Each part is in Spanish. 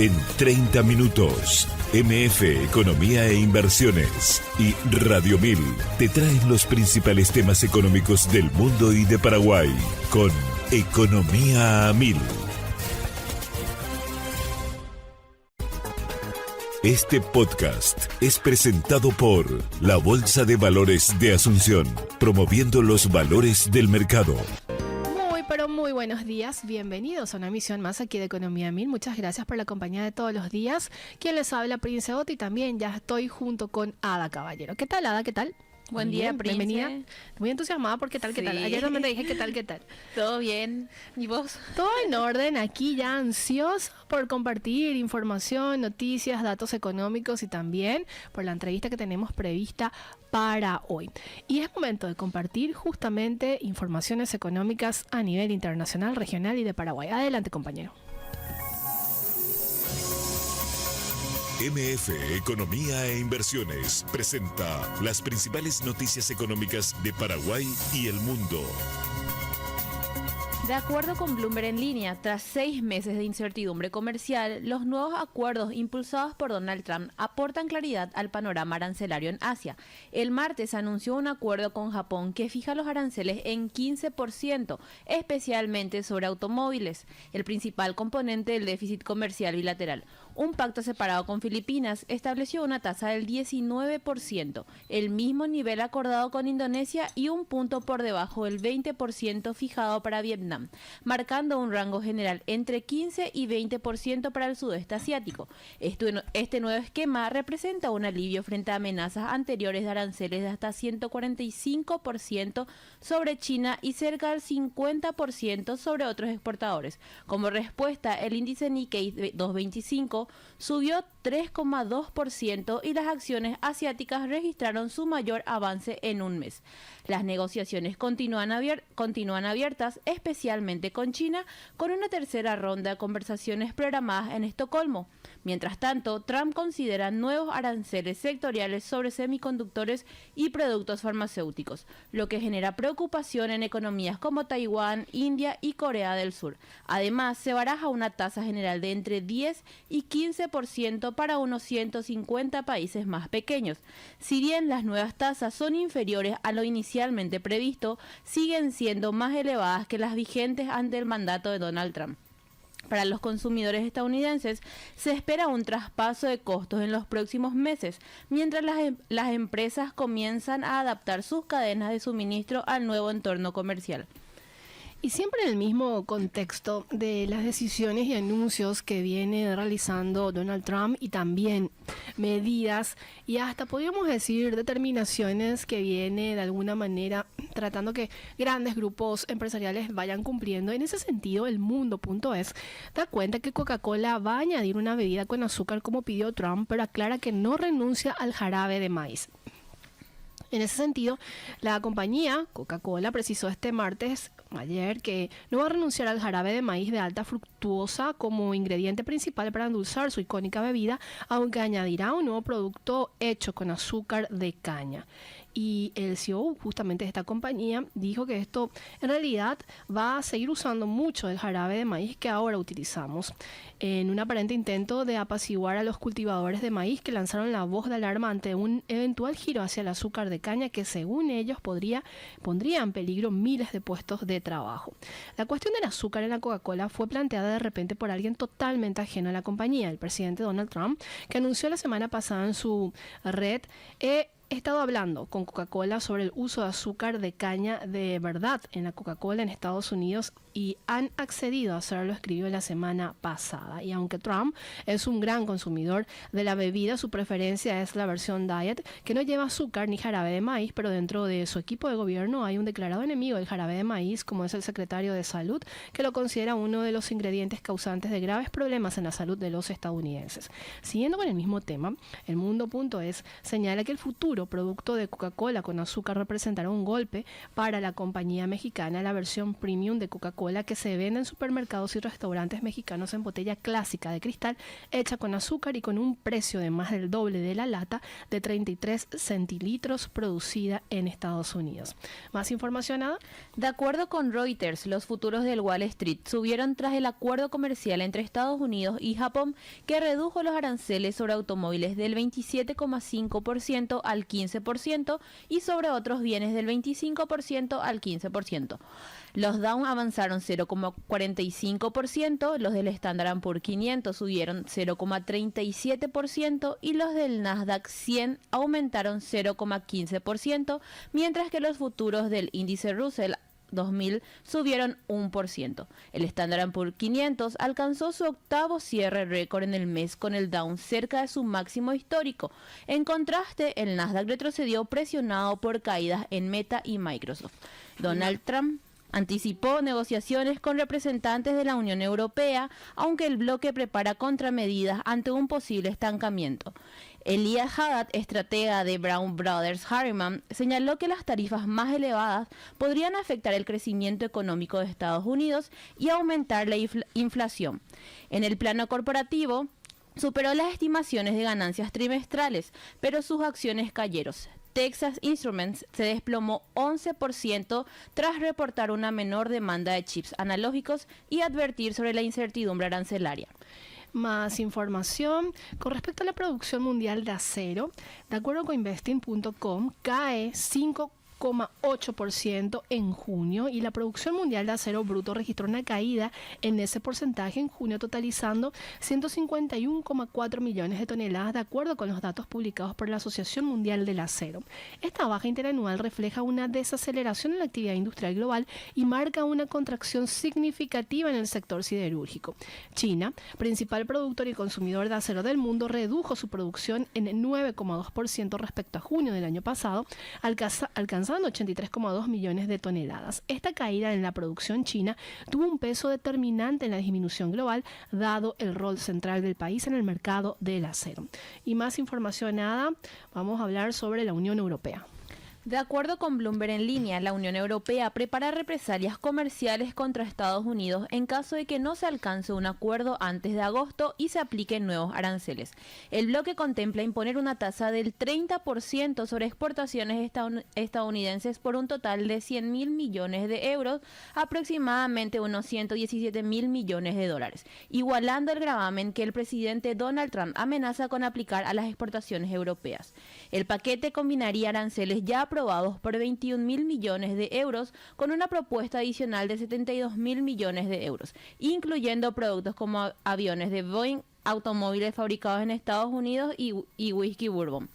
En 30 minutos, MF Economía e Inversiones y Radio 1000 te traen los principales temas económicos del mundo y de Paraguay con Economía a 1000. Este podcast es presentado por la Bolsa de Valores de Asunción, promoviendo los valores del mercado. Muy buenos días, bienvenidos a una emisión más aquí de Economía 1000. Muchas gracias por la compañía de todos los días. Quien les habla, Prince Oti, y también ya estoy junto con Ada Caballero. ¿Qué tal, Ada? ¿Qué tal? Buen día, Prince. Bienvenida. Muy entusiasmada por qué tal. Ayer también te dije qué tal. Todo bien. ¿Y vos? Todo en orden, aquí ya ansiosa por compartir información, noticias, datos económicos y también por la entrevista que tenemos prevista para hoy. Y es momento de compartir justamente informaciones económicas a nivel internacional, regional y de Paraguay. Adelante, compañero. MF Economía e Inversiones presenta las principales noticias económicas de Paraguay y el mundo. De acuerdo con Bloomberg en línea, tras 6 meses de incertidumbre comercial, los nuevos acuerdos impulsados por Donald Trump aportan claridad al panorama arancelario en Asia. El martes anunció un acuerdo con Japón que fija los aranceles en 15%, especialmente sobre automóviles, el principal componente del déficit comercial bilateral. Un pacto separado con Filipinas estableció una tasa del 19%, el mismo nivel acordado con Indonesia y un punto por debajo del 20% fijado para Vietnam, marcando un rango general entre 15 y 20% para el sudeste asiático. Este nuevo esquema representa un alivio frente a amenazas anteriores de aranceles de hasta 145% sobre China y cerca del 50% sobre otros exportadores. Como respuesta, el índice Nikkei 225 subió 3,2% y las acciones asiáticas registraron su mayor avance en un mes. Las negociaciones continúan abiertas, especialmente con China, con una tercera ronda de conversaciones programadas en Estocolmo. Mientras tanto, Trump considera nuevos aranceles sectoriales sobre semiconductores y productos farmacéuticos, lo que genera preocupación en economías como Taiwán, India y Corea del Sur. Además, se baraja una tasa general de entre 10 y 15% para unos 150 países más pequeños. Si bien las nuevas tasas son inferiores a lo inicialmente previsto, siguen siendo más elevadas que las vigentes ante el mandato de Donald Trump. Para los consumidores estadounidenses se espera un traspaso de costos en los próximos meses, mientras las empresas comienzan a adaptar sus cadenas de suministro al nuevo entorno comercial. Y siempre en el mismo contexto de las decisiones y anuncios que viene realizando Donald Trump y también medidas y hasta podríamos decir determinaciones que viene de alguna manera tratando que grandes grupos empresariales vayan cumpliendo. En ese sentido, el mundo.es da cuenta que Coca-Cola va a añadir una bebida con azúcar como pidió Trump, pero aclara que no renuncia al jarabe de maíz. En ese sentido, la compañía Coca-Cola precisó ayer, que no va a renunciar al jarabe de maíz de alta fructuosa como ingrediente principal para endulzar su icónica bebida, aunque añadirá un nuevo producto hecho con azúcar de caña. Y el CEO justamente de esta compañía dijo que esto en realidad va a seguir usando mucho el jarabe de maíz que ahora utilizamos, en un aparente intento de apaciguar a los cultivadores de maíz que lanzaron la voz de alarma ante un eventual giro hacia el azúcar de caña que según ellos pondría en peligro miles de puestos de trabajo. La cuestión del azúcar en la Coca-Cola fue planteada de repente por alguien totalmente ajeno a la compañía, el presidente Donald Trump, que anunció la semana pasada en su red He estado hablando con Coca-Cola sobre el uso de azúcar de caña de verdad en la Coca-Cola en Estados Unidos y han accedido a hacerlo, escribió la semana pasada. Y aunque Trump es un gran consumidor de la bebida, su preferencia es la versión diet, que no lleva azúcar ni jarabe de maíz, pero dentro de su equipo de gobierno hay un declarado enemigo del jarabe de maíz, como es el secretario de Salud, que lo considera uno de los ingredientes causantes de graves problemas en la salud de los estadounidenses. Siguiendo con el mismo tema, el mundo.es señala que el futuro Puro, producto de Coca-Cola con azúcar, representará un golpe para la compañía mexicana. La versión premium de Coca-Cola que se vende en supermercados y restaurantes mexicanos en botella clásica de cristal, hecha con azúcar y con un precio de más del doble de la lata de 33 centilitros, producida en Estados Unidos. ¿Más información, Ada? De acuerdo con Reuters, los futuros del Wall Street subieron tras el acuerdo comercial entre Estados Unidos y Japón, que redujo los aranceles sobre automóviles del 27,5% al 15% y sobre otros bienes del 25% al 15%. Los Dow avanzaron 0,45%, los del Standard & Poor's 500 subieron 0,37% y los del Nasdaq 100 aumentaron 0,15%, mientras que los futuros del índice Russell 2000 subieron 1%. El Standard & Poor's 500 alcanzó su octavo cierre récord en el mes con el Dow cerca de su máximo histórico. En contraste, el Nasdaq retrocedió presionado por caídas en Meta y Microsoft. Donald Trump anticipó negociaciones con representantes de la Unión Europea, aunque el bloque prepara contramedidas ante un posible estancamiento. Elías Haddad, estratega de Brown Brothers Harriman, señaló que las tarifas más elevadas podrían afectar el crecimiento económico de Estados Unidos y aumentar la inflación. En el plano corporativo, superó las estimaciones de ganancias trimestrales, pero sus acciones cayeron. Texas Instruments se desplomó 11% tras reportar una menor demanda de chips analógicos y advertir sobre la incertidumbre arancelaria. Más información con respecto a la producción mundial de acero. De acuerdo con investing.com, cae 5,8% en junio y la producción mundial de acero bruto registró una caída en ese porcentaje en junio, totalizando 151,4 millones de toneladas, de acuerdo con los datos publicados por la Asociación Mundial del Acero. Esta baja interanual refleja una desaceleración en la actividad industrial global y marca una contracción significativa en el sector siderúrgico. China, principal productor y consumidor de acero del mundo, redujo su producción en 9,2% respecto a junio del año pasado, alcanzando 83,2 millones de toneladas. Esta caída en la producción china tuvo un peso determinante en la disminución global, dado el rol central del país en el mercado del acero. Y más información, Ada, vamos a hablar sobre la Unión Europea. De acuerdo con Bloomberg en línea, la Unión Europea prepara represalias comerciales contra Estados Unidos en caso de que no se alcance un acuerdo antes de agosto y se apliquen nuevos aranceles. El bloque contempla imponer una tasa del 30% sobre exportaciones estadounidenses por un total de 100.000 millones de euros, aproximadamente unos 117.000 millones de dólares, igualando el gravamen que el presidente Donald Trump amenaza con aplicar a las exportaciones europeas. El paquete combinaría aranceles ya aprobados por 21.000 millones de euros con una propuesta adicional de 72.000 millones de euros, incluyendo productos como aviones de Boeing, automóviles fabricados en Estados Unidos y whisky bourbon.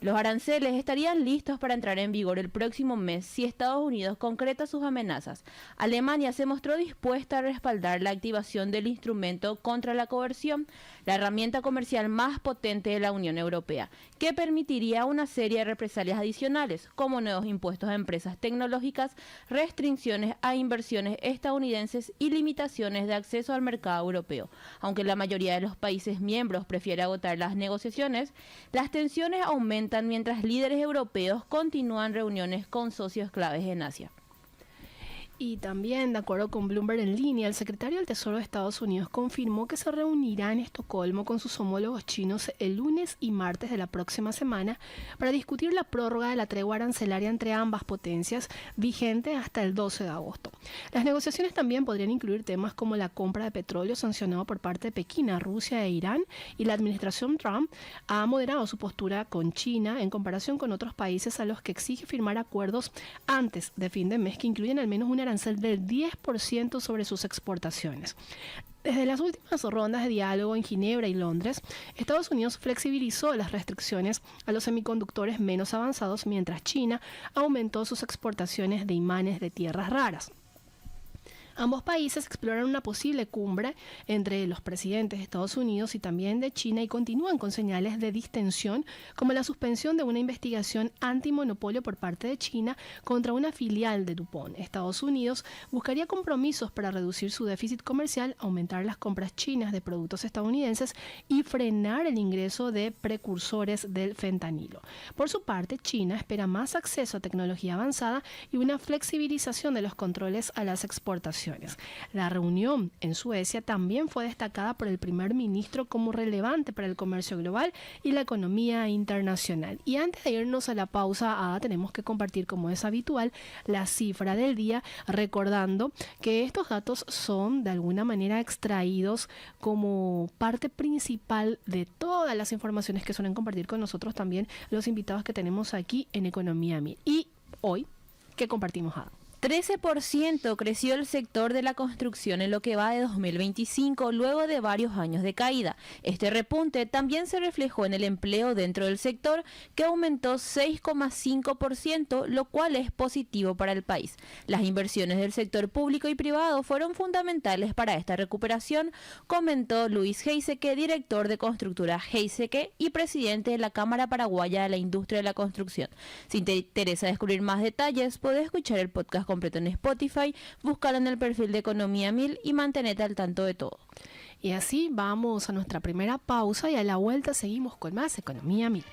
Los aranceles estarían listos para entrar en vigor el próximo mes si Estados Unidos concreta sus amenazas. Alemania se mostró dispuesta a respaldar la activación del instrumento contra la coerción, la herramienta comercial más potente de la Unión Europea, que permitiría una serie de represalias adicionales, como nuevos impuestos a empresas tecnológicas, restricciones a inversiones estadounidenses y limitaciones de acceso al mercado europeo. Aunque la mayoría de los países miembros prefiere agotar las negociaciones, las tensiones aumentan mientras líderes europeos continúan reuniones con socios claves en Asia. Y también, de acuerdo con Bloomberg en línea, el secretario del Tesoro de Estados Unidos confirmó que se reunirá en Estocolmo con sus homólogos chinos el lunes y martes de la próxima semana para discutir la prórroga de la tregua arancelaria entre ambas potencias, vigente hasta el 12 de agosto. Las negociaciones también podrían incluir temas como la compra de petróleo sancionado por parte de Pekín a Rusia e Irán, y la administración Trump ha moderado su postura con China en comparación con otros países a los que exige firmar acuerdos antes de fin de mes que incluyen al menos una arancel del 10% sobre sus exportaciones. Desde las últimas rondas de diálogo en Ginebra y Londres, Estados Unidos flexibilizó las restricciones a los semiconductores menos avanzados, mientras China aumentó sus exportaciones de imanes de tierras raras. Ambos países exploran una posible cumbre entre los presidentes de Estados Unidos y también de China y continúan con señales de distensión como la suspensión de una investigación antimonopolio por parte de China contra una filial de DuPont. Estados Unidos buscaría compromisos para reducir su déficit comercial, aumentar las compras chinas de productos estadounidenses y frenar el ingreso de precursores del fentanilo. Por su parte, China espera más acceso a tecnología avanzada y una flexibilización de los controles a las exportaciones. La reunión en Suecia también fue destacada por el primer ministro como relevante para el comercio global y la economía internacional. Y antes de irnos a la pausa, tenemos que compartir, como es habitual, la cifra del día, recordando que estos datos son de alguna manera extraídos como parte principal de todas las informaciones que suelen compartir con nosotros también los invitados que tenemos aquí en Economía 1000. Y hoy, ¿qué compartimos, Ada? 13% creció el sector de la construcción en lo que va de 2025, luego de varios años de caída. Este repunte también se reflejó en el empleo dentro del sector, que aumentó 6,5%, lo cual es positivo para el país. Las inversiones del sector público y privado fueron fundamentales para esta recuperación, comentó Luis Heiseke, director de Constructora Heiseke y presidente de la Cámara Paraguaya de la Industria de la Construcción. Si te interesa descubrir más detalles, podés escuchar el podcast completo en Spotify, búscalo en el perfil de Economía 1000 y mantenete al tanto de todo. Y así vamos a nuestra primera pausa y a la vuelta seguimos con más Economía 1000.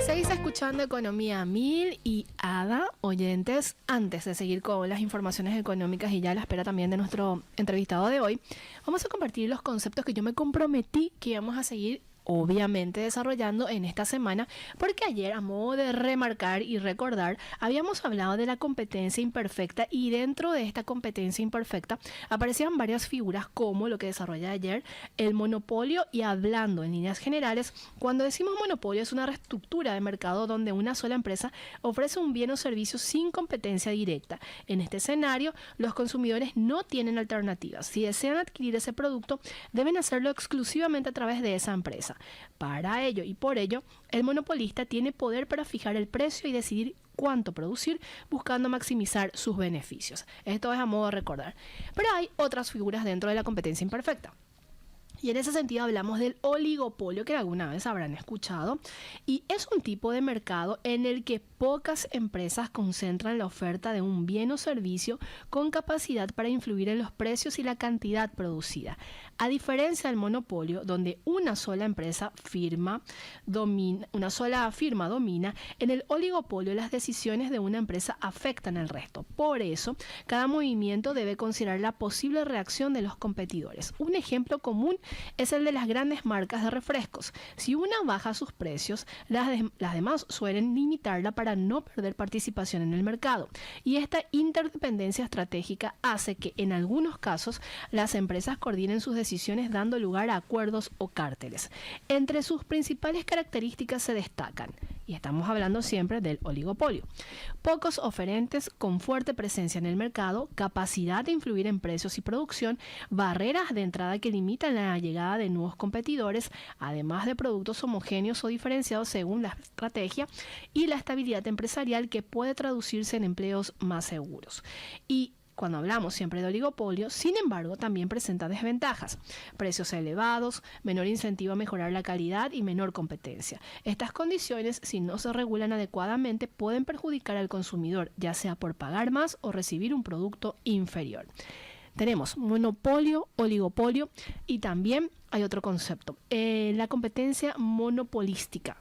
Seguís escuchando Economía 1000 y Ada, oyentes, antes de seguir con las informaciones económicas y ya a la espera también de nuestro entrevistado de hoy, vamos a compartir los conceptos que yo me comprometí que íbamos a seguir obviamente desarrollando en esta semana, porque ayer, a modo de remarcar y recordar, habíamos hablado de la competencia imperfecta y dentro de esta competencia imperfecta aparecían varias figuras como lo que desarrolla ayer el monopolio. Y hablando en líneas generales, cuando decimos monopolio es una reestructura de mercado donde una sola empresa ofrece un bien o servicio sin competencia directa. En este escenario, los consumidores no tienen alternativas. Si desean adquirir ese producto, deben hacerlo exclusivamente a través de esa empresa. Para ello y por ello, el monopolista tiene poder para fijar el precio y decidir cuánto producir, buscando maximizar sus beneficios. Esto es a modo de recordar. Pero hay otras figuras dentro de la competencia imperfecta. Y en ese sentido hablamos del oligopolio, que alguna vez habrán escuchado, y es un tipo de mercado en el que pocas empresas concentran la oferta de un bien o servicio con capacidad para influir en los precios y la cantidad producida. A diferencia del monopolio, donde una sola firma domina, en el oligopolio las decisiones de una empresa afectan al resto. Por eso, cada movimiento debe considerar la posible reacción de los competidores. Un ejemplo común es el de las grandes marcas de refrescos. Si una baja sus precios, las demás suelen limitarla para no perder participación en el mercado. Y esta interdependencia estratégica hace que en algunos casos las empresas coordinen sus decisiones dando lugar a acuerdos o cárteles. Entre sus principales características se destacan, y estamos hablando siempre del oligopolio: pocos oferentes con fuerte presencia en el mercado, capacidad de influir en precios y producción, barreras de entrada que limitan la llegada de nuevos competidores, además de productos homogéneos o diferenciados según la estrategia, y la estabilidad empresarial que puede traducirse en empleos más seguros. Y cuando hablamos siempre de oligopolio, sin embargo, también presenta desventajas: precios elevados, menor incentivo a mejorar la calidad y menor competencia. Estas condiciones, si no se regulan adecuadamente, pueden perjudicar al consumidor, ya sea por pagar más o recibir un producto inferior. Tenemos monopolio, oligopolio y también hay otro concepto, la competencia monopolística.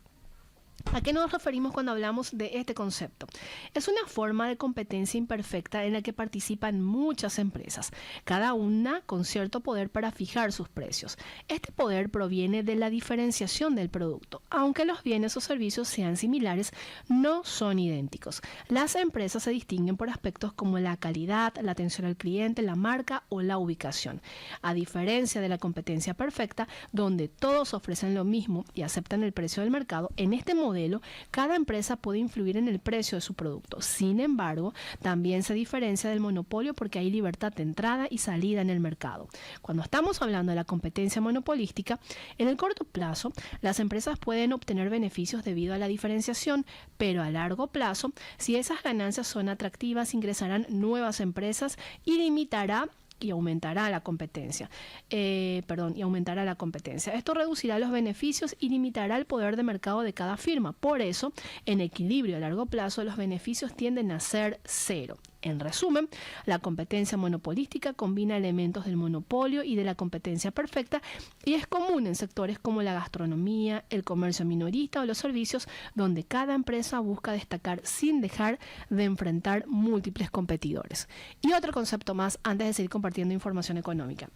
¿A qué nos referimos cuando hablamos de este concepto? Es una forma de competencia imperfecta en la que participan muchas empresas, cada una con cierto poder para fijar sus precios. Este poder proviene de la diferenciación del producto. Aunque los bienes o servicios sean similares, no son idénticos. Las empresas se distinguen por aspectos como la calidad, la atención al cliente, la marca o la ubicación. A diferencia de la competencia perfecta, donde todos ofrecen lo mismo y aceptan el precio del mercado, en este modelo modelo, cada empresa puede influir en el precio de su producto. Sin embargo, también se diferencia del monopolio porque hay libertad de entrada y salida en el mercado. Cuando estamos hablando de la competencia monopolística, en el corto plazo, las empresas pueden obtener beneficios debido a la diferenciación, pero a largo plazo, si esas ganancias son atractivas, ingresarán nuevas empresas y aumentará la competencia. Esto reducirá los beneficios y limitará el poder de mercado de cada firma. Por eso, en equilibrio a largo plazo, los beneficios tienden a ser cero. En resumen, la competencia monopolística combina elementos del monopolio y de la competencia perfecta y es común en sectores como la gastronomía, el comercio minorista o los servicios, donde cada empresa busca destacar sin dejar de enfrentar múltiples competidores. Y otro concepto más antes de seguir compartiendo información económica.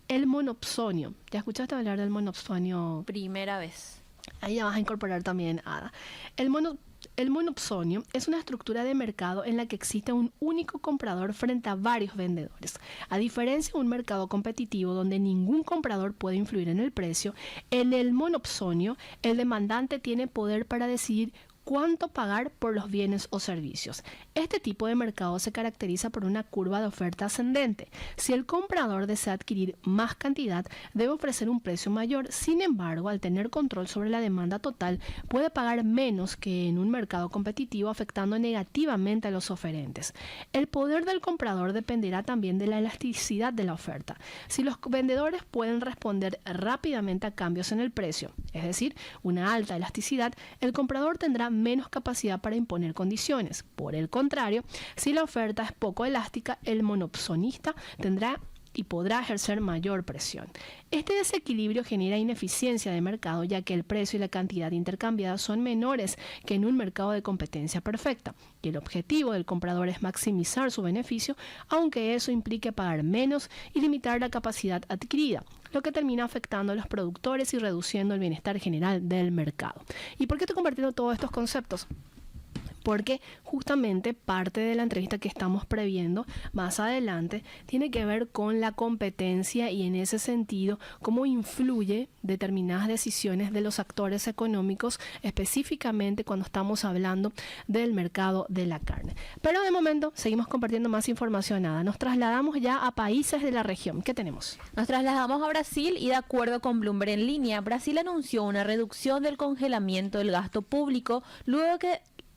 El monopsonio. ¿Ya escuchaste hablar del monopsonio? Primera vez. Ahí ya vas a incorporar también, Ada. El monopsonio es una estructura de mercado en la que existe un único comprador frente a varios vendedores. A diferencia de un mercado competitivo donde ningún comprador puede influir en el precio, en el monopsonio el demandante tiene poder para decidir cuánto pagar por los bienes o servicios. Este tipo de mercado se caracteriza por una curva de oferta ascendente. Si el comprador desea adquirir más cantidad, debe ofrecer un precio mayor. Sin embargo, al tener control sobre la demanda total, puede pagar menos que en un mercado competitivo, afectando negativamente a los oferentes. El poder del comprador dependerá también de la elasticidad de la oferta. Si los vendedores pueden responder rápidamente a cambios en el precio, es decir, una alta elasticidad, el comprador tendrá menos capacidad para imponer condiciones. Por el contrario, si la oferta es poco elástica, el monopsonista tendrá y podrá ejercer mayor presión. Este desequilibrio genera ineficiencia de mercado, ya que el precio y la cantidad intercambiada son menores que en un mercado de competencia perfecta. Y el objetivo del comprador es maximizar su beneficio, aunque eso implique pagar menos y limitar la capacidad adquirida, lo que termina afectando a los productores y reduciendo el bienestar general del mercado. ¿Y por qué estoy compartiendo todos estos conceptos? Porque justamente parte de la entrevista que estamos previendo más adelante tiene que ver con la competencia y en ese sentido cómo influye determinadas decisiones de los actores económicos, específicamente cuando estamos hablando del mercado de la carne. Pero de momento seguimos compartiendo más información. Nos trasladamos ya a países de la región. ¿Qué tenemos? Nos trasladamos a Brasil y de acuerdo con Bloomberg en línea, Brasil anunció una reducción del congelamiento del gasto público luego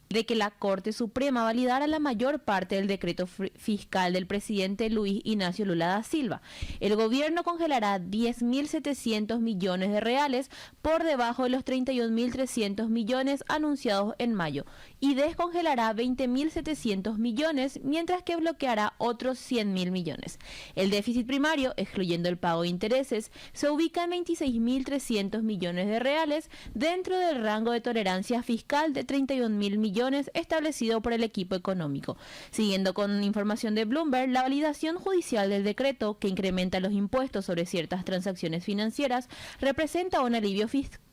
de que la Corte Suprema validara la mayor parte del decreto fiscal del presidente Luis Ignacio Lula da Silva. El gobierno congelará 10.700 millones de reales por debajo de los 31.300 millones anunciados en mayo y descongelará 20.700 millones, mientras que bloqueará otros 100.000 millones. El déficit primario, excluyendo el pago de intereses, se ubica en 26.300 millones de reales dentro del rango de tolerancia fiscal de 31.000 millones establecido por el equipo económico. Siguiendo con información de Bloomberg, la validación judicial del decreto que incrementa los impuestos sobre ciertas transacciones financieras representa un alivio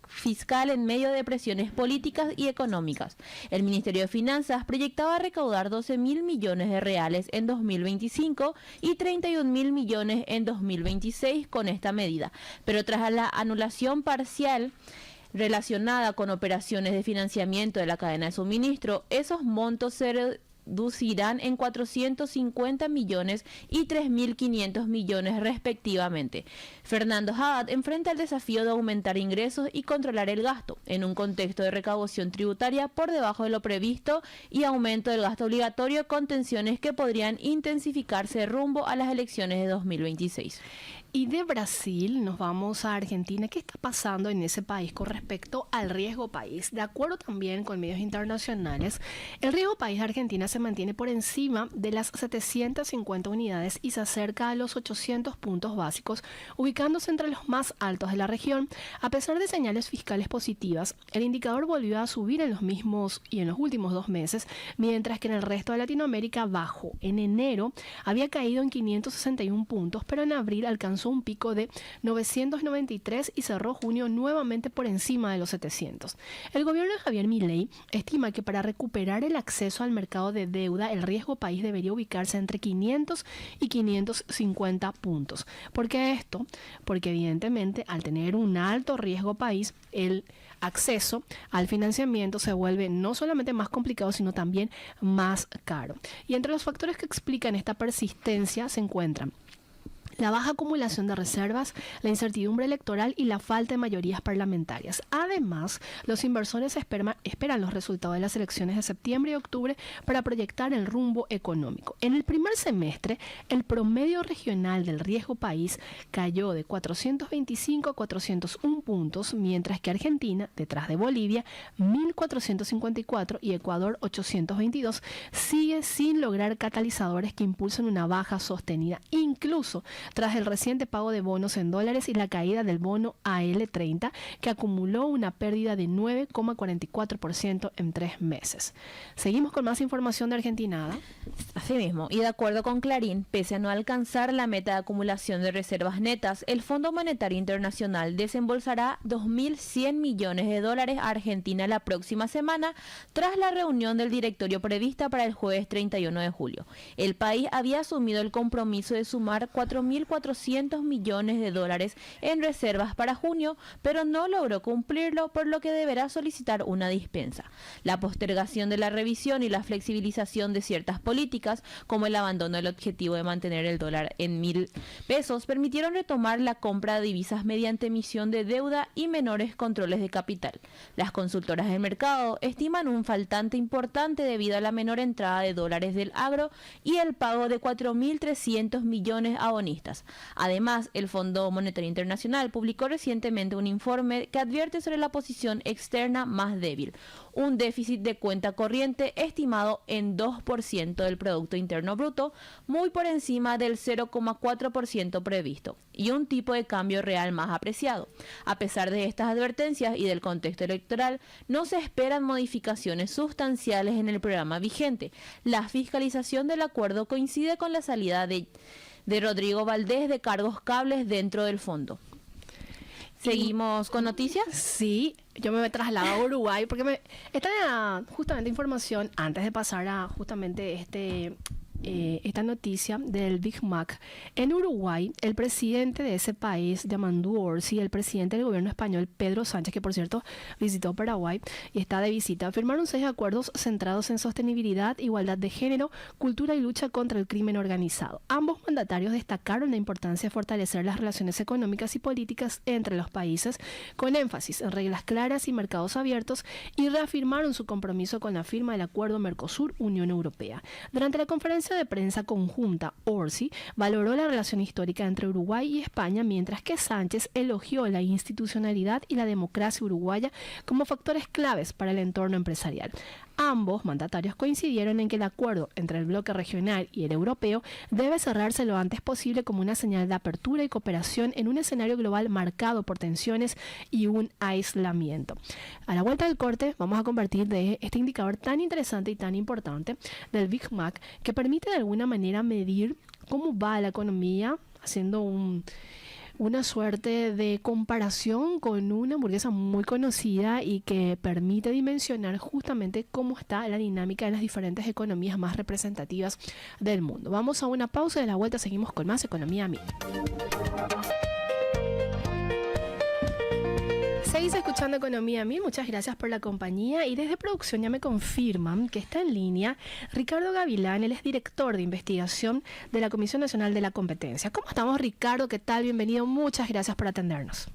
fiscal en medio de presiones políticas y económicas. El Ministerio de Finanzas proyectaba recaudar 12.000 millones de reales en 2025 y 31.000 millones en 2026 con esta medida, pero tras la anulación parcial relacionada con operaciones de financiamiento de la cadena de suministro, esos montos se reducirán en 450 millones y 3.500 millones respectivamente. Fernando Haddad enfrenta el desafío de aumentar ingresos y controlar el gasto en un contexto de recaudación tributaria por debajo de lo previsto y aumento del gasto obligatorio con tensiones que podrían intensificarse rumbo a las elecciones de 2026. Y de Brasil nos vamos a Argentina. ¿Qué está pasando en ese país con respecto al riesgo país? De acuerdo también con medios internacionales, el riesgo país de Argentina se mantiene por encima de las 750 unidades y se acerca a los 800 puntos básicos, ubicándose entre los más altos de la región. A pesar de señales fiscales positivas, el indicador volvió a subir en los últimos 2 meses, mientras que en el resto de Latinoamérica bajó. En enero había caído en 561 puntos, pero en abril alcanzó alcanzó un pico de 993 y cerró junio nuevamente por encima de los 700. El gobierno de Javier Milei estima que para recuperar el acceso al mercado de deuda, el riesgo país debería ubicarse entre 500 y 550 puntos. ¿Por qué esto? Porque evidentemente al tener un alto riesgo país, el acceso al financiamiento se vuelve no solamente más complicado, sino también más caro. Y entre los factores que explican esta persistencia se encuentran la baja acumulación de reservas, la incertidumbre electoral y la falta de mayorías parlamentarias. Además, los inversores esperan los resultados de las elecciones de septiembre y octubre para proyectar el rumbo económico. En el primer semestre, el promedio regional del riesgo país cayó de 425 a 401 puntos, mientras que Argentina, detrás de Bolivia, 1.454 y Ecuador 822, sigue sin lograr catalizadores que impulsen una baja sostenida, incluso tras el reciente pago de bonos en dólares y la caída del bono AL30, que acumuló una pérdida de 9,44% en 3 meses. Seguimos con más información de Argentina. ¿Ada? Así mismo, y de acuerdo con Clarín, pese a no alcanzar la meta de acumulación de reservas netas, el Fondo Monetario Internacional desembolsará 2.100 millones de dólares a Argentina la próxima semana, tras la reunión del directorio prevista para el jueves 31 de julio. El país había asumido el compromiso de sumar 4.400 millones de dólares en reservas para junio, pero no logró cumplirlo, por lo que deberá solicitar una dispensa. La postergación de la revisión y la flexibilización de ciertas políticas, como el abandono del objetivo de mantener el dólar en 1.000 pesos, permitieron retomar la compra de divisas mediante emisión de deuda y menores controles de capital. Las consultoras del mercado estiman un faltante importante debido a la menor entrada de dólares del agro y el pago de 4.300 millones a bonistas. Además, el Fondo Monetario Internacional publicó recientemente un informe que advierte sobre la posición externa más débil, un déficit de cuenta corriente estimado en 2% del Producto Interno Bruto, muy por encima del 0,4% previsto, y un tipo de cambio real más apreciado. A pesar de estas advertencias y del contexto electoral, no se esperan modificaciones sustanciales en el programa vigente. La fiscalización del acuerdo coincide con la salida de Rodrigo Valdés de cargos cables dentro del fondo. ¿Seguimos con noticias? Sí, yo me trasladado a Uruguay porque esta era justamente información antes de pasar a justamente esta noticia del Big Mac. En Uruguay, el presidente de ese país, Yamandu Orsi, y el presidente del gobierno español, Pedro Sánchez, que por cierto visitó Paraguay y está de visita, firmaron 6 acuerdos centrados en sostenibilidad, igualdad de género, cultura y lucha contra el crimen organizado. Ambos mandatarios destacaron la importancia de fortalecer las relaciones económicas y políticas entre los países, con énfasis en reglas claras y mercados abiertos, y reafirmaron su compromiso con la firma del acuerdo Mercosur-Unión Europea. Durante la conferencia de prensa conjunta, Orsi valoró la relación histórica entre Uruguay y España, mientras que Sánchez elogió la institucionalidad y la democracia uruguaya como factores claves para el entorno empresarial. Ambos mandatarios coincidieron en que el acuerdo entre el bloque regional y el europeo debe cerrarse lo antes posible como una señal de apertura y cooperación en un escenario global marcado por tensiones y un aislamiento. A la vuelta del corte vamos a compartir de este indicador tan interesante y tan importante del Big Mac, que permite de alguna manera medir cómo va la economía, haciendo una suerte de comparación con una hamburguesa muy conocida y que permite dimensionar justamente cómo está la dinámica de las diferentes economías más representativas del mundo. Vamos a una pausa y de la vuelta seguimos con más Economía Mil. Seguís escuchando Economía Mil, muchas gracias por la compañía, y desde producción ya me confirman que está en línea Ricardo Gavilán, él es director de investigación de la Comisión Nacional de la Competencia. ¿Cómo estamos, Ricardo? ¿Qué tal? Bienvenido, muchas gracias por atendernos.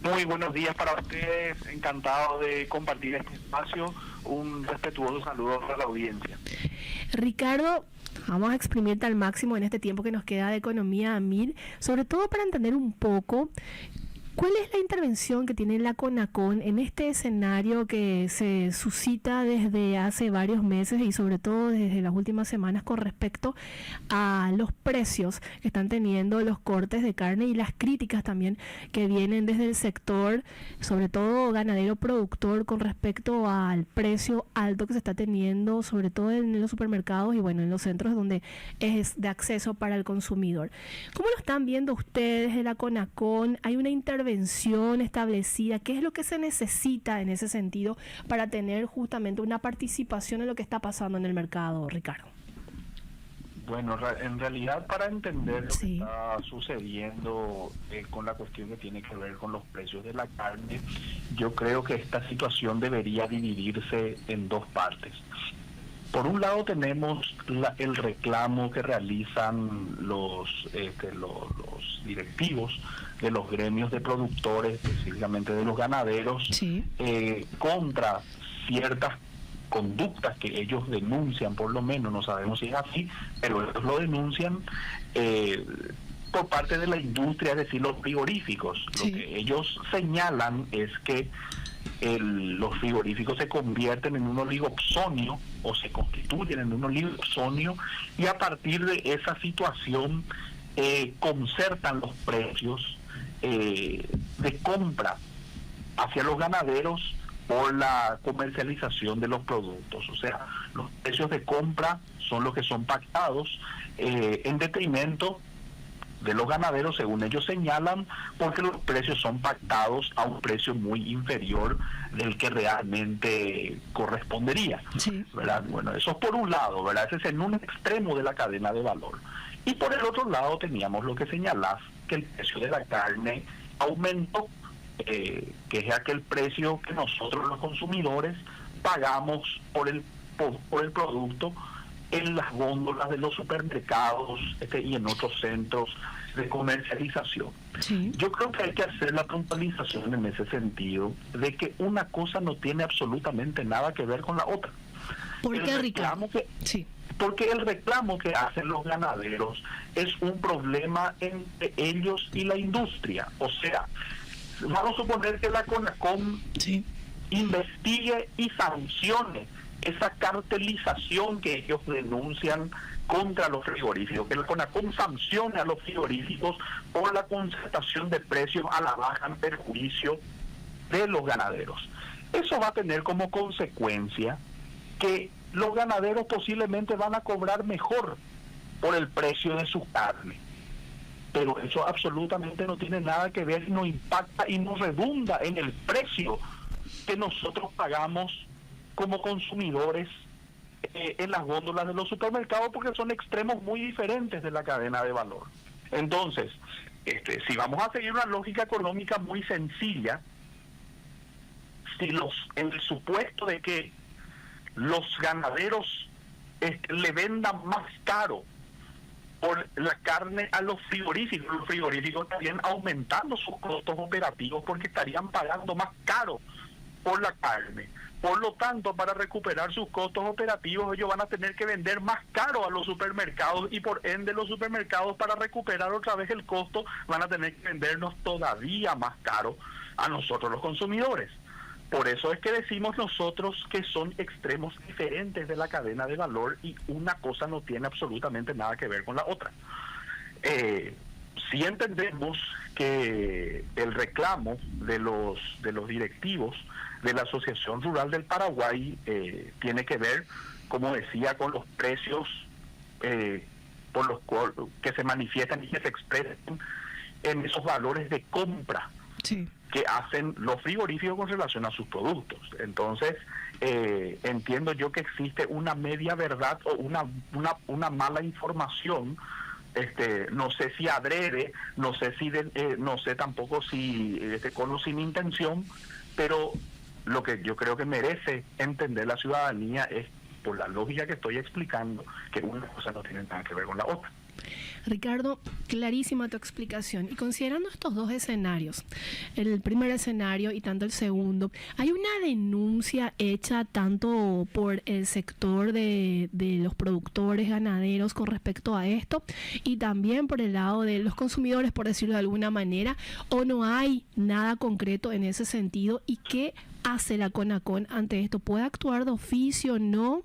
Muy buenos días para ustedes, encantado de compartir este espacio, un respetuoso saludo a la audiencia. Ricardo, vamos a exprimirte al máximo en este tiempo que nos queda de Economía a Mil, sobre todo para entender un poco ¿Cuál es la intervención que tiene la CONACON en este escenario que se suscita desde hace varios meses y sobre todo desde las últimas semanas con respecto a los precios que están teniendo los cortes de carne y las críticas también que vienen desde el sector, sobre todo ganadero productor, con respecto al precio alto que se está teniendo, sobre todo en los supermercados y bueno, en los centros donde es de acceso para el consumidor? ¿Cómo lo están viendo ustedes de la CONACON? ¿Hay una intervención establecida? ¿Qué es lo que se necesita en ese sentido para tener justamente una participación en lo que está pasando en el mercado, Ricardo? Bueno, en realidad para entender lo que está sucediendo con la cuestión que tiene que ver con los precios de la carne, yo creo que esta situación debería dividirse en dos partes. Por un lado tenemos el reclamo que realizan los directivos de los gremios de productores, específicamente de los ganaderos, contra ciertas conductas que ellos denuncian, por lo menos, no sabemos si es así, pero ellos lo denuncian por parte de la industria, es decir, los frigoríficos. Lo que ellos señalan es que los frigoríficos se convierten en un oligopsonio o se constituyen en un oligopsonio y a partir de esa situación concertan los precios de compra hacia los ganaderos por la comercialización de los productos. O sea, los precios de compra son los que son pactados en detrimento de los ganaderos, según ellos señalan, porque los precios son pactados a un precio muy inferior del que realmente correspondería, ¿verdad? Bueno, eso es por un lado, ¿verdad? Ese es en un extremo de la cadena de valor. Y por el otro lado teníamos lo que señalás, que el precio de la carne aumentó, que es aquel precio que nosotros los consumidores pagamos por el producto en las góndolas de los supermercados y en otros centros de comercialización. Yo creo que hay que hacer la puntualización en ese sentido, de que una cosa no tiene absolutamente nada que ver con la otra. ¿Por qué, Ricardo? Porque el reclamo que hacen los ganaderos es un problema entre ellos y la industria. O sea, vamos a suponer que la CONACON investigue y sancione esa cartelización que ellos denuncian contra los frigoríficos, que la CONACON sancione a los frigoríficos por la concertación de precios a la baja en perjuicio de los ganaderos. Eso va a tener como consecuencia que los ganaderos posiblemente van a cobrar mejor por el precio de su carne, pero eso absolutamente no tiene nada que ver, no impacta y no redunda en el precio que nosotros pagamos como consumidores en las góndolas de los supermercados, porque son extremos muy diferentes de la cadena de valor. Entonces, si vamos a seguir una lógica económica muy sencilla, en el supuesto de que los ganaderos le vendan más caro por la carne a los frigoríficos estarían aumentando sus costos operativos porque estarían pagando más caro por la carne. Por lo tanto, para recuperar sus costos operativos, ellos van a tener que vender más caro a los supermercados y por ende los supermercados, para recuperar otra vez el costo, van a tener que vendernos todavía más caro a nosotros los consumidores. Por eso es que decimos nosotros que son extremos diferentes de la cadena de valor y una cosa no tiene absolutamente nada que ver con la otra. Sí entendemos que el reclamo de los directivos de la Asociación Rural del Paraguay tiene que ver, como decía, con los precios por los que se manifiestan y que se expresan en esos valores de compra que hacen los frigoríficos con relación a sus productos. Entonces, entiendo yo que existe una media verdad o una mala información. No sé si adrede, no sé tampoco si con o sin intención, pero lo que yo creo que merece entender la ciudadanía es, por la lógica que estoy explicando, que una cosa no tiene nada que ver con la otra. Ricardo, clarísima tu explicación. Y considerando estos dos escenarios, el primer escenario y tanto el segundo, ¿hay una denuncia hecha tanto por el sector de los productores ganaderos con respecto a esto y también por el lado de los consumidores, por decirlo de alguna manera, o no hay nada concreto en ese sentido? ¿Y qué hace la CONACON ante esto? ¿Puede actuar de oficio o no?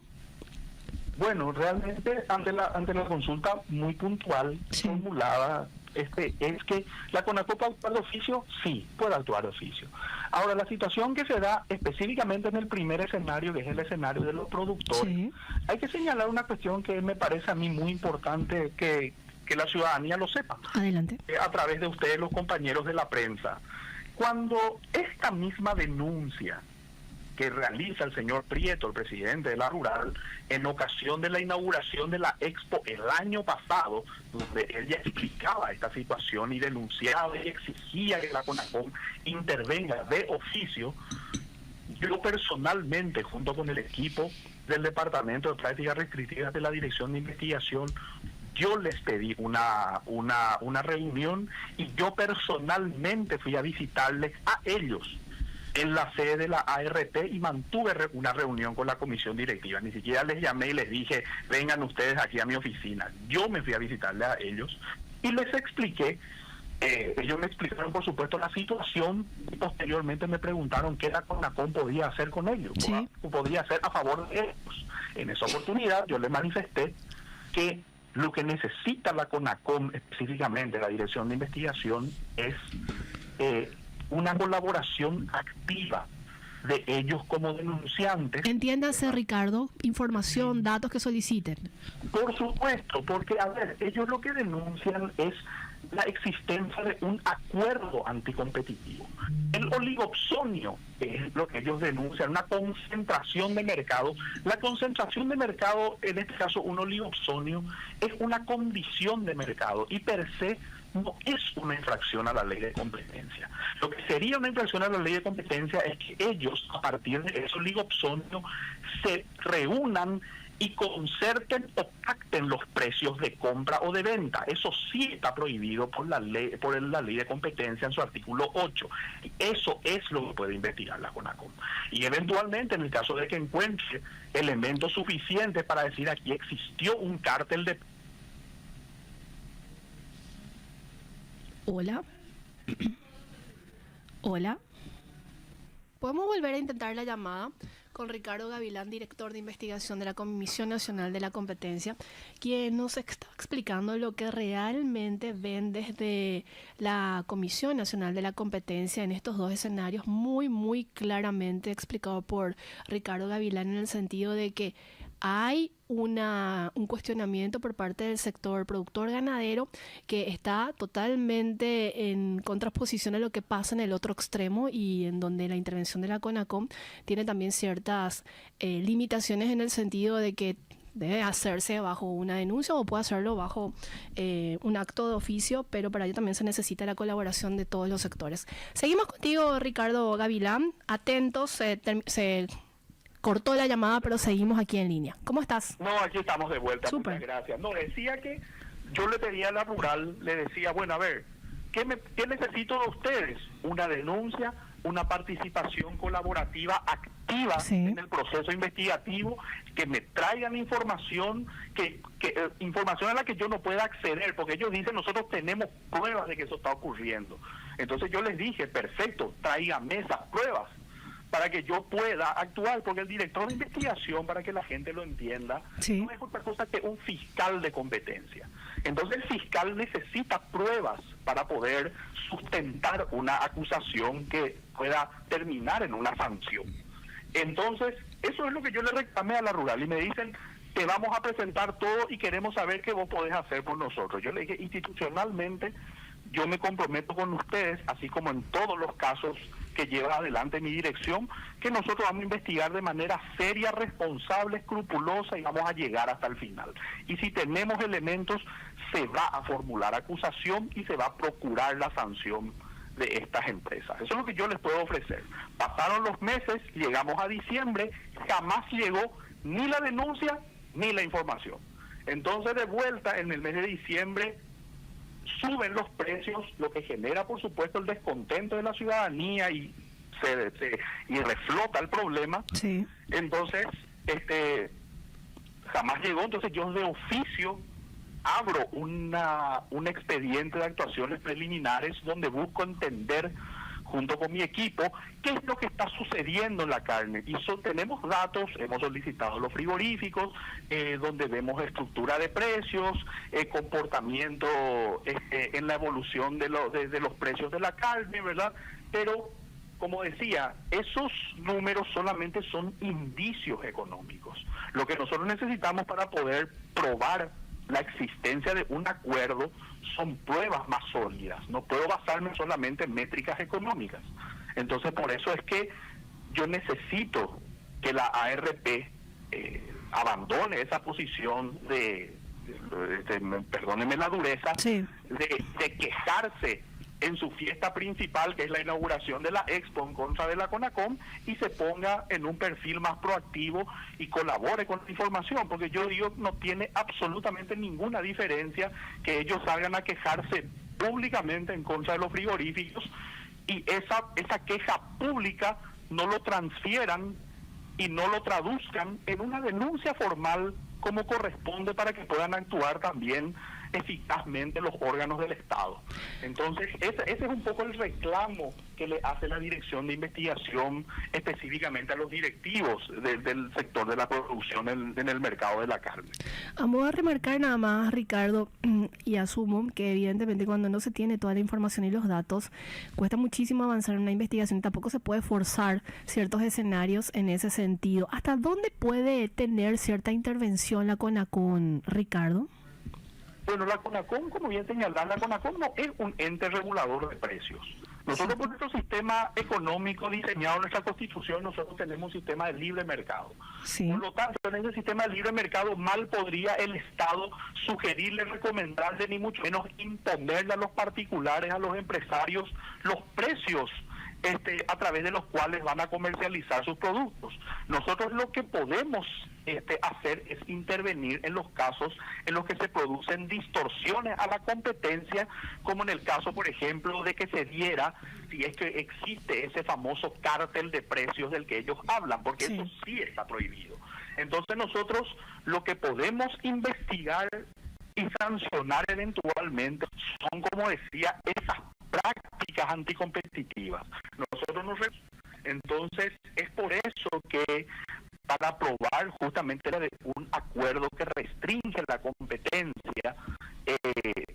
Bueno, realmente ante la consulta muy puntual formulada, es que la CONACON puede actuar de oficio, sí, puede actuar de oficio. Ahora, la situación que se da específicamente en el primer escenario, que es el escenario de los productores, hay que señalar una cuestión que me parece a mí muy importante que la ciudadanía lo sepa. Adelante. A través de ustedes, los compañeros de la prensa. Cuando esta misma denuncia que realiza el señor Prieto, el presidente de la Rural, en ocasión de la inauguración de la Expo el año pasado, donde él ya explicaba esta situación y denunciaba y exigía que la CONACON intervenga de oficio, yo personalmente, junto con el equipo del Departamento de Prácticas Restrictivas de la Dirección de Investigación, yo les pedí una reunión y yo personalmente fui a visitarles a ellos en la sede de la ART y mantuve una reunión con la comisión directiva. Ni siquiera les llamé y les dije, vengan ustedes aquí a mi oficina. Yo me fui a visitarle a ellos y les expliqué. Ellos me explicaron, por supuesto, la situación y posteriormente me preguntaron qué la CONACON podía hacer con ellos, podía hacer a favor de ellos. En esa oportunidad yo les manifesté que lo que necesita la CONACON, específicamente la Dirección de Investigación, es una colaboración activa de ellos como denunciantes. Entiéndase, Ricardo, información, datos que soliciten. Por supuesto, porque, a ver, ellos lo que denuncian es la existencia de un acuerdo anticompetitivo. El oligopsonio es lo que ellos denuncian, una concentración de mercado. La concentración de mercado, en este caso un oligopsonio, es una condición de mercado y per se no es una infracción a la ley de competencia. Lo que sería una infracción a la ley de competencia es que ellos, a partir de ese oligopsonio, se reúnan y concerten o pacten los precios de compra o de venta. Eso sí está prohibido por la ley de competencia en su artículo 8. Eso es lo que puede investigar la CONACON. Y eventualmente, en el caso de que encuentre elementos suficientes para decir aquí existió un cártel de... Hola. Hola. ¿Podemos volver a intentar la llamada con Ricardo Gavilán, director de investigación de la Comisión Nacional de la Competencia, quien nos está explicando lo que realmente ven desde la Comisión Nacional de la Competencia en estos dos escenarios, muy, muy claramente explicado por Ricardo Gavilán, en el sentido de que hay un cuestionamiento por parte del sector productor ganadero que está totalmente en contraposición a lo que pasa en el otro extremo y en donde la intervención de la CONACON tiene también ciertas limitaciones, en el sentido de que debe hacerse bajo una denuncia o puede hacerlo bajo un acto de oficio, pero para ello también se necesita la colaboración de todos los sectores. Seguimos contigo, Ricardo Gavilán. Atentos, se cortó la llamada, pero seguimos aquí en línea. ¿Cómo estás? No, aquí estamos de vuelta. Súper. Muchas gracias. No, decía que yo le pedía a la Rural, le decía, bueno, a ver, ¿qué necesito de ustedes? Una denuncia, una participación colaborativa activa en el proceso investigativo, que me traigan información, información a la que yo no pueda acceder, porque ellos dicen, nosotros tenemos pruebas de que eso está ocurriendo. Entonces yo les dije, perfecto, tráigame esas pruebas para que yo pueda actuar, porque el director de investigación, para que la gente lo entienda, no es otra cosa que un fiscal de competencia. Entonces el fiscal necesita pruebas para poder sustentar una acusación que pueda terminar en una sanción. Entonces, eso es lo que yo le reclamé a la Rural, y me dicen, te vamos a presentar todo y queremos saber qué vos podés hacer por nosotros. Yo le dije, institucionalmente, yo me comprometo con ustedes, así como en todos los casos que lleva adelante mi dirección, que nosotros vamos a investigar de manera seria, responsable, escrupulosa, y vamos a llegar hasta el final. Y si tenemos elementos, se va a formular acusación y se va a procurar la sanción de estas empresas. Eso es lo que yo les puedo ofrecer. Pasaron los meses, llegamos a diciembre, jamás llegó ni la denuncia ni la información. Entonces, de vuelta, en el mes de diciembre suben los precios, lo que genera, por supuesto, el descontento de la ciudadanía y reflota el problema. Sí. Entonces, jamás llegó. Entonces, yo de oficio abro un expediente de actuaciones preliminares donde busco entender, junto con mi equipo, qué es lo que está sucediendo en la carne. Y tenemos datos, hemos solicitado los frigoríficos, donde vemos estructura de precios, comportamiento en la evolución de los precios de la carne, ¿verdad? Pero, como decía, esos números solamente son indicios económicos. Lo que nosotros necesitamos para poder probar la existencia de un acuerdo son pruebas más sólidas. No puedo basarme solamente en métricas económicas. Entonces, por eso es que yo necesito que la ARP abandone esa posición perdónenme la dureza, sí, de quejarse en su fiesta principal, que es la inauguración de la Expo en contra de la CONACOM, y se ponga en un perfil más proactivo y colabore con la información, porque yo digo, no tiene absolutamente ninguna diferencia que ellos salgan a quejarse públicamente en contra de los frigoríficos y esa queja pública no lo transfieran y no lo traduzcan en una denuncia formal como corresponde para que puedan actuar también eficazmente los órganos del Estado. Entonces, ese es un poco el reclamo que le hace la Dirección de Investigación específicamente a los directivos del sector de la producción en el mercado de la carne. Vamos a remarcar nada más, Ricardo, y asumo que evidentemente cuando no se tiene toda la información y los datos, cuesta muchísimo avanzar en una investigación y tampoco se puede forzar ciertos escenarios en ese sentido. ¿Hasta dónde puede tener cierta intervención la CONACOM, Ricardo? Bueno, la CONACOM, como bien señalada, la CONACOM no es un ente regulador de precios. Nosotros, por nuestro sistema económico diseñado en nuestra Constitución, nosotros tenemos un sistema de libre mercado. Sí. Por lo tanto, en ese sistema de libre mercado mal podría el Estado sugerirle, recomendarle, ni mucho menos imponerle a los particulares, a los empresarios, los precios a través de los cuales van a comercializar sus productos. Nosotros lo que podemos hacer es intervenir en los casos en los que se producen distorsiones a la competencia, como en el caso, por ejemplo, de que se diera, si es que existe ese famoso cártel de precios del que ellos hablan, porque sí, eso sí está prohibido. Entonces nosotros lo que podemos investigar y sancionar eventualmente son, como decía, esas prácticas anticompetitivas. Entonces es por eso que para aprobar justamente un acuerdo que restringe la competencia,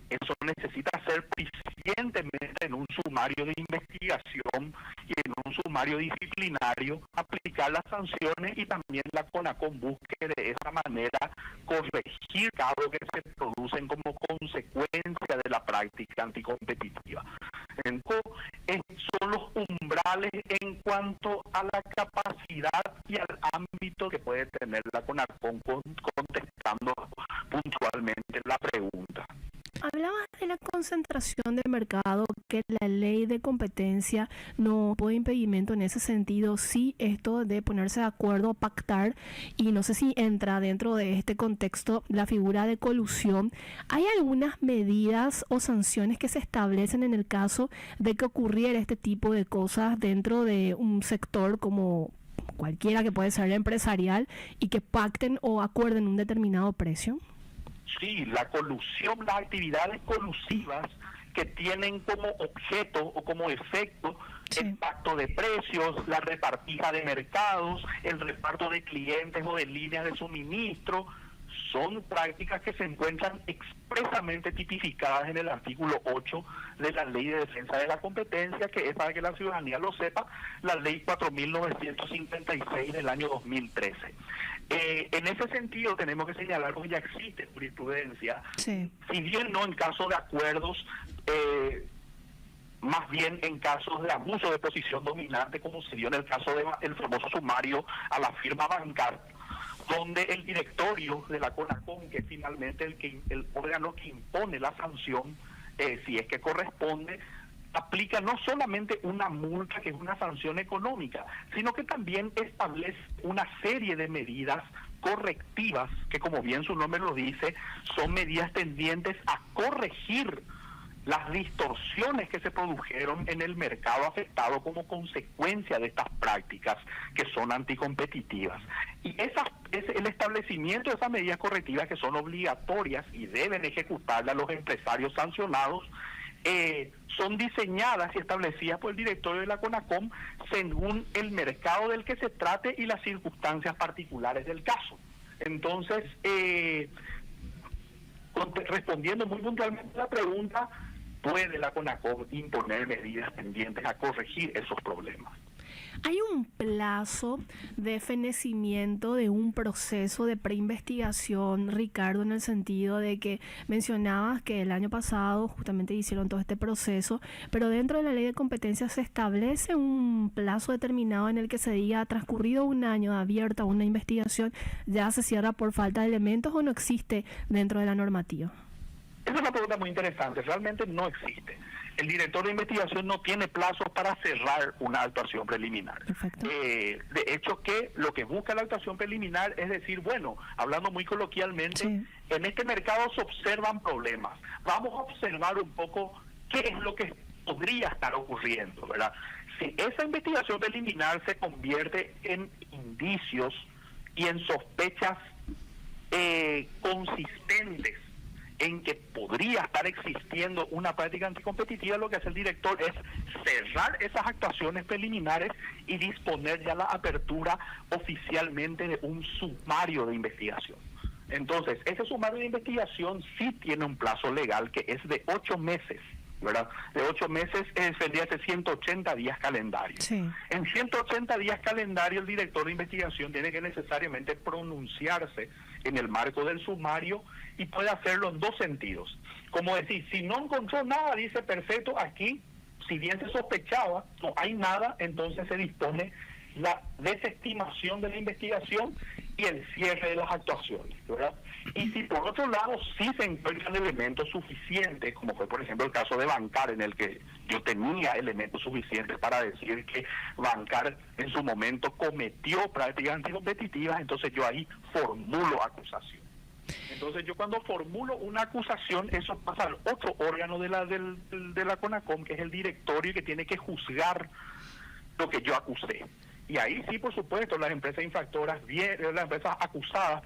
eso necesita ser eficientemente en un sumario de investigación y en un sumario disciplinario aplicar las sanciones, y también la CONACOM busque de esa manera corregir casos que se producen como consecuencia de la práctica anticompetitiva. Entonces, son los umbrales en cuanto a la capacidad y al ámbito que puede tener la CONACOM contestando puntualmente la pregunta. Hablabas de la concentración de mercado, que la ley de competencia no pone impedimento en ese sentido. Sí, esto de ponerse de acuerdo, pactar, y no sé si entra dentro de este contexto la figura de colusión. ¿Hay algunas medidas o sanciones que se establecen en el caso de que ocurriera este tipo de cosas dentro de un sector como cualquiera que puede ser empresarial y que pacten o acuerden un determinado precio? Sí, la colusión, las actividades colusivas que tienen como objeto o como efecto el pacto de precios, la repartija de mercados, el reparto de clientes o de líneas de suministro, son prácticas que se encuentran expresamente tipificadas en el artículo 8 de la Ley de Defensa de la Competencia, que es, para que la ciudadanía lo sepa, la Ley 4.956 del año 2013. En ese sentido tenemos que señalar que ya existe jurisprudencia, si bien no en casos de acuerdos, más bien en casos de abuso de posición dominante, como se dio en el caso del famoso sumario a la firma Bancar, donde el directorio de la CONACOM, que es finalmente el órgano que impone la sanción, si es que corresponde, aplica no solamente una multa, que es una sanción económica, sino que también establece una serie de medidas correctivas, que como bien su nombre lo dice, son medidas tendientes a corregir las distorsiones que se produjeron en el mercado afectado como consecuencia de estas prácticas que son anticompetitivas. Y el establecimiento de esas medidas correctivas, que son obligatorias y deben ejecutarlas los empresarios sancionados, son diseñadas y establecidas por el directorio de la CONACOM según el mercado del que se trate y las circunstancias particulares del caso. Entonces, respondiendo muy puntualmente a la pregunta, ¿puede la CONACOM imponer medidas tendientes a corregir esos problemas? ¿Hay un plazo de fenecimiento de un proceso de preinvestigación, Ricardo, en el sentido de que mencionabas que el año pasado justamente hicieron todo este proceso, pero dentro de la ley de competencia se establece un plazo determinado en el que se diga, transcurrido un año abierta una investigación, ya se cierra por falta de elementos, o no existe dentro de la normativa? Esa es una pregunta muy interesante. Realmente no existe. El director de investigación no tiene plazos para cerrar una actuación preliminar. De hecho, que lo que busca la actuación preliminar es decir, bueno, hablando muy coloquialmente, sí, en este mercado se observan problemas. Vamos a observar un poco qué es lo que podría estar ocurriendo, ¿verdad? Si esa investigación preliminar se convierte en indicios y en sospechas consistentes en que podría estar existiendo una práctica anticompetitiva, lo que hace el director es cerrar esas actuaciones preliminares y disponer ya la apertura oficialmente de un sumario de investigación. Entonces, ese sumario de investigación sí tiene un plazo legal que es de 8 meses, ¿verdad? De 8 meses sería de 180 días calendarios. Sí. En 180 días calendarios el director de investigación tiene que necesariamente pronunciarse en el marco del sumario, y puede hacerlo en dos sentidos. Como decir, si no encontró nada, dice, perfecto, aquí, si bien se sospechaba, no hay nada, entonces se dispone la desestimación de la investigación y el cierre de las actuaciones, ¿verdad? Y si por otro lado sí se encuentran elementos suficientes, como fue por ejemplo el caso de Bancar, en el que yo tenía elementos suficientes para decir que Bancar en su momento cometió prácticas anticompetitivas, entonces yo ahí formulo acusación. Entonces yo cuando formulo una acusación, eso pasa al otro órgano de la CONACOM, que es el directorio, que tiene que juzgar lo que yo acusé. Y ahí sí, por supuesto, las empresas infractoras, las empresas acusadas,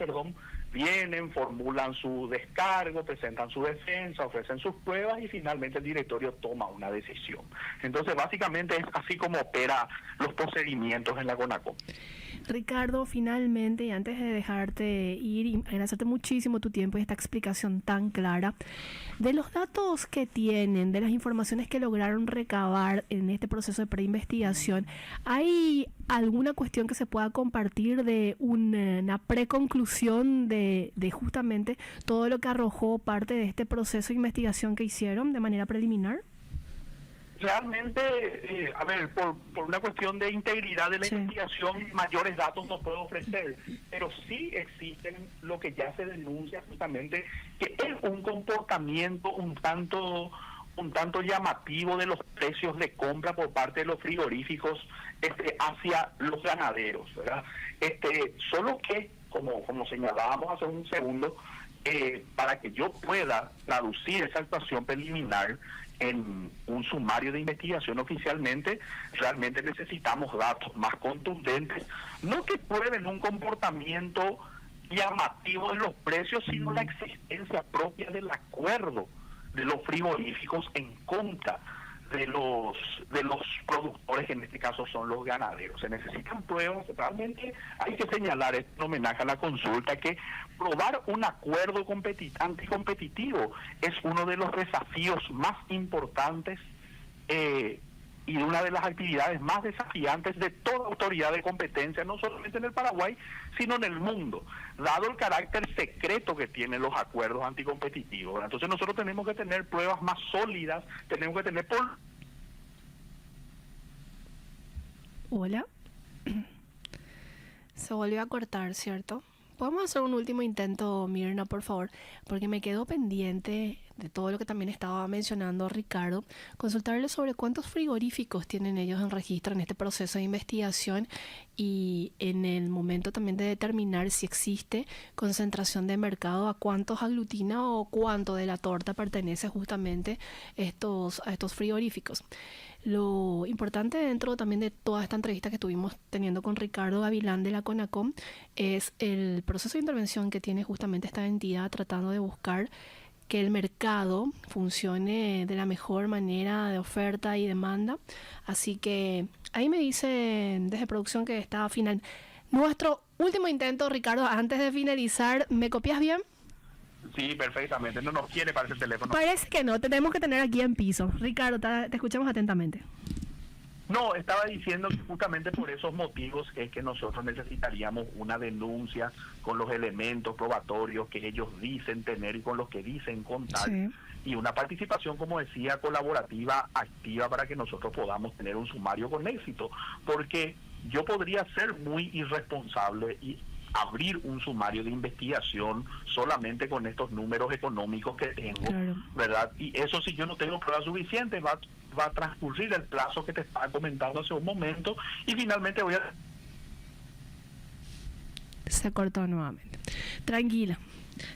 vienen, formulan su descargo, presentan su defensa, ofrecen sus pruebas y finalmente el directorio toma una decisión. Entonces, básicamente es así como opera los procedimientos en la CONACOM. Ricardo, finalmente, y antes de dejarte ir, y agradecerte muchísimo tu tiempo y esta explicación tan clara, de los datos que tienen, de las informaciones que lograron recabar en este proceso de preinvestigación, ¿hay alguna cuestión que se pueda compartir de una preconclusión de justamente todo lo que arrojó parte de este proceso de investigación que hicieron de manera preliminar? Realmente, por una cuestión de integridad de la investigación, mayores datos no puedo ofrecer, pero sí existen lo que ya se denuncia justamente, que es un comportamiento un tanto llamativo de los precios de compra por parte de los frigoríficos hacia los ganaderos, ¿verdad? Solo que, como señalábamos hace un segundo, para que yo pueda traducir esa actuación preliminar en un sumario de investigación oficialmente, realmente necesitamos datos más contundentes, no que prueben un comportamiento llamativo de los precios, sino la existencia propia del acuerdo de los frigoríficos en contra de los productores, que en este caso son los ganaderos. Se necesitan pruebas. Realmente hay que señalar, en homenaje a la consulta, que probar un acuerdo anticompetitivo es uno de los desafíos más importantes y una de las actividades más desafiantes de toda autoridad de competencia, no solamente en el Paraguay, sino en el mundo, dado el carácter secreto que tienen los acuerdos anticompetitivos. Entonces nosotros tenemos que tener pruebas más sólidas, tenemos que tener... Hola. Se volvió a cortar, ¿cierto? Podemos hacer un último intento, Mirna, por favor, porque me quedo pendiente de todo lo que también estaba mencionando Ricardo, consultarle sobre cuántos frigoríficos tienen ellos en registro en este proceso de investigación y en el momento también de determinar si existe concentración de mercado, a cuántos aglutina o cuánto de la torta pertenece justamente a estos frigoríficos. Lo importante dentro también de toda esta entrevista que estuvimos teniendo con Ricardo Gavilán de la CONACOM es el proceso de intervención que tiene justamente esta entidad tratando de buscar que el mercado funcione de la mejor manera de oferta y demanda. Así que ahí me dicen desde producción que está final. Nuestro último intento, Ricardo, antes de finalizar, ¿me copias bien? Sí, perfectamente. No nos quiere para el teléfono. Parece que no, tenemos que tener aquí en piso. Ricardo, te escuchamos atentamente. No, estaba diciendo que justamente por esos motivos es que nosotros necesitaríamos una denuncia con los elementos probatorios que ellos dicen tener y con los que dicen contar. Sí. Y una participación, como decía, colaborativa, activa, para que nosotros podamos tener un sumario con éxito. Porque yo podría ser muy irresponsable y abrir un sumario de investigación solamente con estos números económicos que tengo, claro, ¿verdad? Y eso, si yo no tengo pruebas suficientes, va a transcurrir el plazo que te estaba comentando hace un momento y finalmente voy a... Se cortó nuevamente. Tranquila.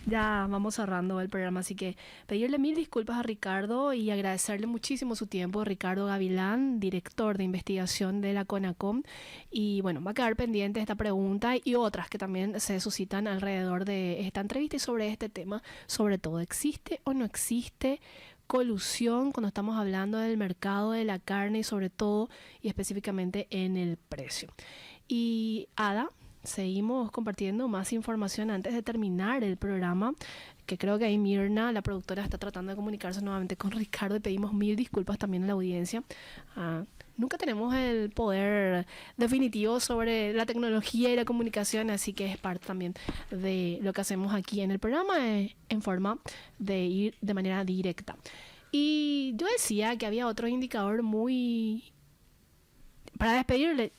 Ya vamos cerrando el programa, así que pedirle mil disculpas a Ricardo y agradecerle muchísimo su tiempo. Ricardo Gavilán, director de investigación de la CONACOM, y bueno, va a quedar pendiente esta pregunta y otras que también se suscitan alrededor de esta entrevista y sobre este tema, sobre todo, ¿existe o no existe colusión cuando estamos hablando del mercado de la carne y sobre todo y específicamente en el precio? Y Ada, seguimos compartiendo más información antes de terminar el programa, que creo que ahí Mirna, la productora, está tratando de comunicarse nuevamente con Ricardo y pedimos mil disculpas también a la audiencia. Nunca tenemos el poder definitivo sobre la tecnología y la comunicación, así que es parte también de lo que hacemos aquí en el programa en forma de ir de manera directa. Y yo decía que había otro indicador muy... Para despedirle...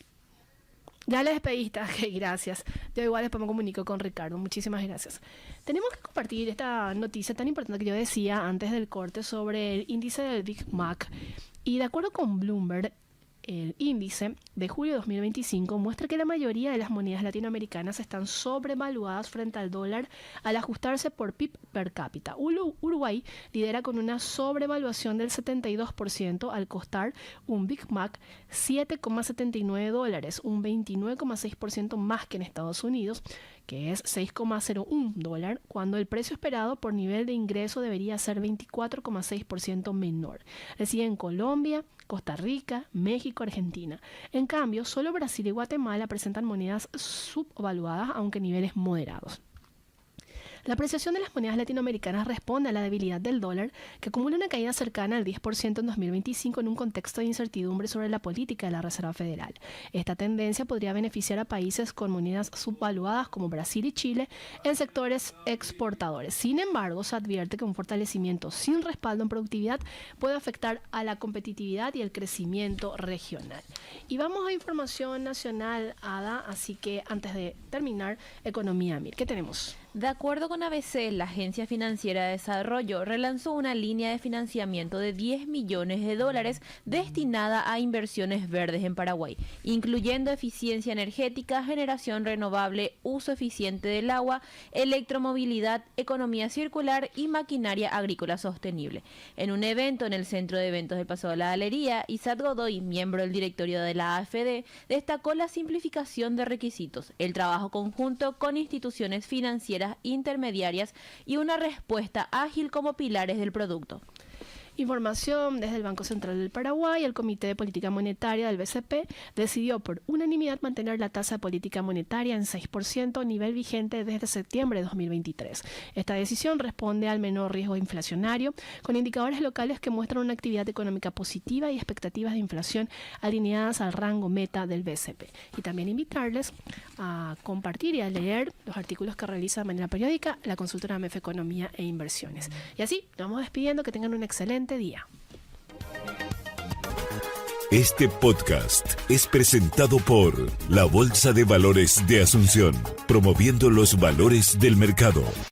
Ya le despediste, ok, gracias. Yo igual después me comunico con Ricardo, muchísimas gracias. Tenemos que compartir esta noticia tan importante que yo decía antes del corte sobre el índice del Big Mac. Y de acuerdo con Bloomberg, el índice de julio de 2025 muestra que la mayoría de las monedas latinoamericanas están sobrevaluadas frente al dólar al ajustarse por PIB per cápita. Uruguay lidera con una sobrevaluación del 72% al costar un Big Mac $7,79, un 29,6% más que en Estados Unidos, que es $6,01, cuando el precio esperado por nivel de ingreso debería ser 24,6% menor. Le siguen Colombia, Costa Rica, México, Argentina. En cambio, solo Brasil y Guatemala presentan monedas subvaluadas, aunque a niveles moderados. La apreciación de las monedas latinoamericanas responde a la debilidad del dólar, que acumula una caída cercana al 10% en 2025 en un contexto de incertidumbre sobre la política de la Reserva Federal. Esta tendencia podría beneficiar a países con monedas subvaluadas como Brasil y Chile en sectores exportadores. Sin embargo, se advierte que un fortalecimiento sin respaldo en productividad puede afectar a la competitividad y el crecimiento regional. Y vamos a información nacional, Ada, así que antes de terminar, Economía Mir, ¿qué tenemos? De acuerdo con ABC, la Agencia Financiera de Desarrollo relanzó una línea de financiamiento de $10 millones destinada a inversiones verdes en Paraguay, incluyendo eficiencia energética, generación renovable, uso eficiente del agua, electromovilidad, economía circular y maquinaria agrícola sostenible. En un evento en el Centro de Eventos del Paseo de la Galería, Isaac Godoy, miembro del directorio de la AFD, destacó la simplificación de requisitos, el trabajo conjunto con instituciones financieras intermediarias y una respuesta ágil como pilares del producto. Información desde el Banco Central del Paraguay. El Comité de Política Monetaria del BCP decidió por unanimidad mantener la tasa de política monetaria en 6%, nivel vigente desde septiembre de 2023. Esta decisión responde al menor riesgo inflacionario, con indicadores locales que muestran una actividad económica positiva y expectativas de inflación alineadas al rango meta del BCP. Y también invitarles a compartir y a leer los artículos que realiza de manera periódica la consultora AMF Economía e Inversiones. Y así nos vamos despidiendo, que tengan un excelente día. Este podcast es presentado por la Bolsa de Valores de Asunción, promoviendo los valores del mercado.